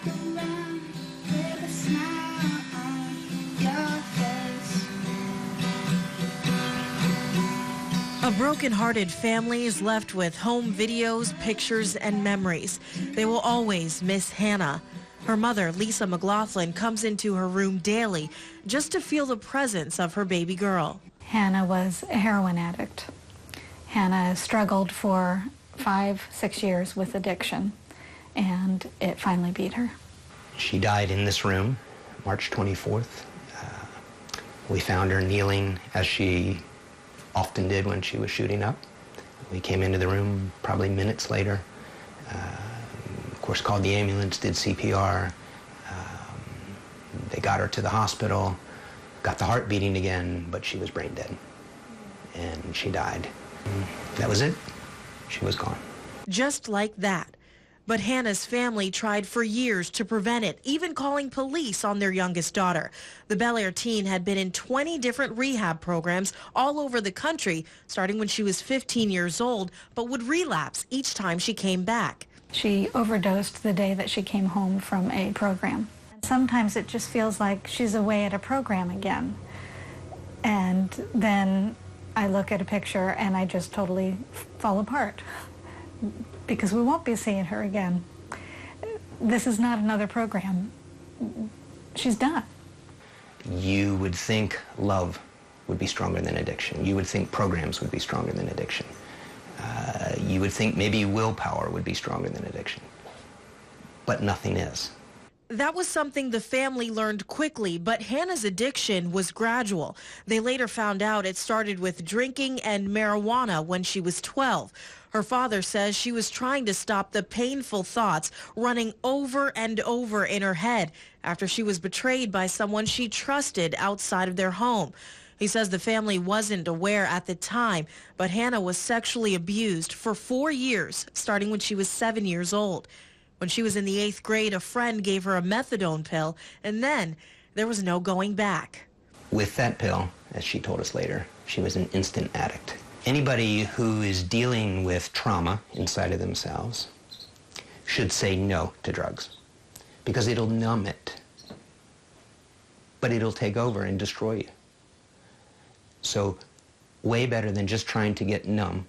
around with a smile on your face. A broken-hearted family is left with home videos, pictures, and memories. They will always miss Hannah. Her mother, Lisa McLaughlin, comes into her room daily just to feel the presence of her baby girl. Hannah was a heroin addict. Hannah struggled for 5-6 years with addiction, and it finally beat her. She died in this room, March 24th. We found her kneeling as she often did when she was shooting up. We came into the room probably minutes later. Of course, called the ambulance, did CPR. They got her to the hospital, got the heart beating again, but she was brain dead. And she died. That was it. She was gone. Just like that. But Hannah's family tried for years to prevent it, even calling police on their youngest daughter. The Bel Air teen had been in 20 different rehab programs all over the country, starting when she was 15 years old, but would relapse each time she came back. She overdosed the day that she came home from a program. Sometimes it just feels like she's away at a program again. And then I look at a picture and I just totally fall apart because we won't be seeing her again. This is not another program. She's done. You would think love would be stronger than addiction. You would think programs would be stronger than addiction. You would think maybe willpower would be stronger than addiction. But nothing is. That was something the family learned quickly, but Hannah's addiction was gradual. They later found out it started with drinking and marijuana when she was 12. Her father says she was trying to stop the painful thoughts running over and over in her head after she was betrayed by someone she trusted outside of their home. He says the family wasn't aware at the time, but Hannah was sexually abused for 4 years, starting when she was 7 years old. When she was in the 8th grade, a friend gave her a methadone pill, and then there was no going back. With that pill, as she told us later, she was an instant addict. Anybody who is dealing with trauma inside of themselves should say no to drugs because it'll numb it, but it'll take over and destroy you. So way better than just trying to get numb,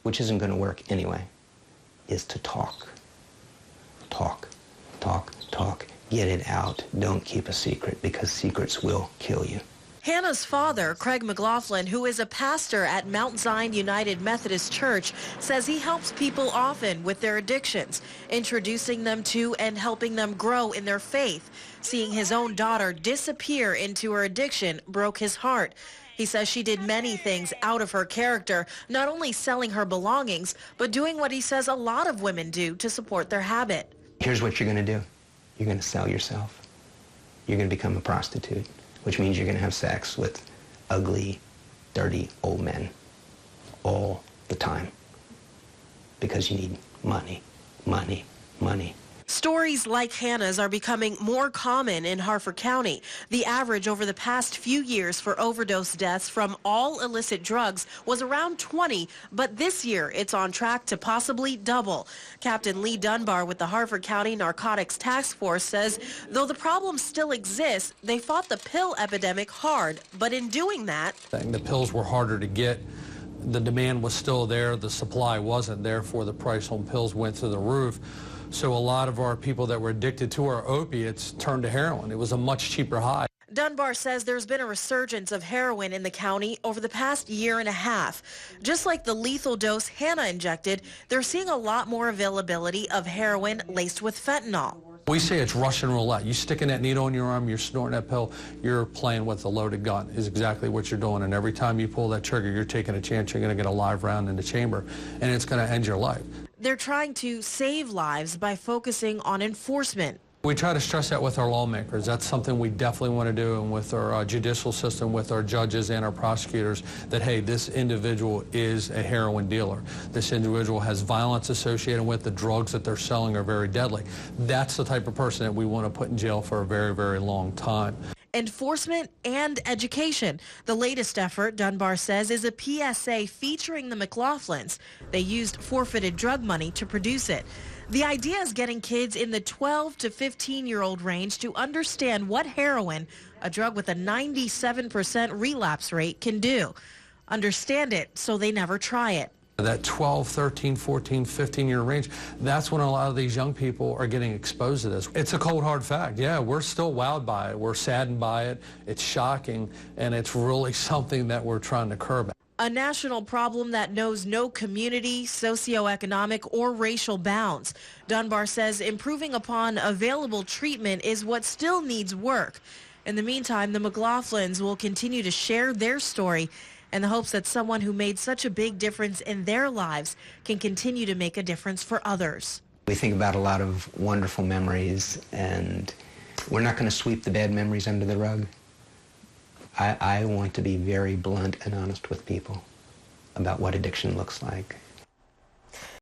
which isn't going to work anyway, is to talk. Talk, talk, talk. Get it out. Don't keep a secret because secrets will kill you. Hannah's father, Craig McLaughlin, who is a pastor at Mount Zion United Methodist Church, says he helps people often with their addictions, introducing them to and helping them grow in their faith. Seeing his own daughter disappear into her addiction broke his heart. He says she did many things out of her character, not only selling her belongings, but doing what he says a lot of women do to support their habit. Here's what you're going to do. You're going to sell yourself. You're going to become a prostitute, which means you're going to have sex with ugly, dirty old men all the time because you need money, money, money. Stories like Hannah's are becoming more common in Harford County. The average over the past few years for overdose deaths from all illicit drugs was around 20, but this year it's on track to possibly double. Captain Lee Dunbar with the Harford County Narcotics Task Force says though the problem still exists, they fought the pill epidemic hard, but in doing that, the pills were harder to get. The demand was still there, the supply wasn't, therefore the price on pills went through the roof. So a lot of our people that were addicted to our opiates turned to heroin. It was a much cheaper high. Dunbar says there's been a resurgence of heroin in the county over the past year and a half. Just like the lethal dose Hannah injected, they're seeing a lot more availability of heroin laced with fentanyl. We say it's Russian roulette. You sticking that needle in your arm, you're snorting that pill, you're playing with a loaded gun is exactly what you're doing. And every time you pull that trigger, you're taking a chance you're going to get a live round in the chamber, and it's going to end your life. They're trying to save lives by focusing on enforcement. We try to stress that with our lawmakers. That's something we definitely want to do, and with our judicial system, with our judges and our prosecutors, that, hey, this individual is a heroin dealer. This individual has violence associated with the drugs that they're selling are very deadly. That's the type of person that we want to put in jail for a very, very long time. enforcement, and education. The latest effort, Dunbar says, is a PSA featuring the McLaughlins. They used forfeited drug money to produce it. The idea is getting kids in the 12 to 15-year-old range to understand what heroin, a drug with a 97% relapse rate, can do. Understand it so they never try it. That 12, 13, 14, 15-year range, that's when a lot of these young people are getting exposed to this. It's a cold, hard fact. Yeah, we're still wowed by it. We're saddened by it. It's shocking, and it's really something that we're trying to curb. A national problem that knows no community, socioeconomic, or racial bounds. Dunbar says improving upon available treatment is what still needs work. In the meantime, the McLaughlins will continue to share their story in the hopes that someone who made such a big difference in their lives can continue to make a difference for others. We think about a lot of wonderful memories, and we're not going to sweep the bad memories under the rug. I want to be very blunt and honest with people about what addiction looks like.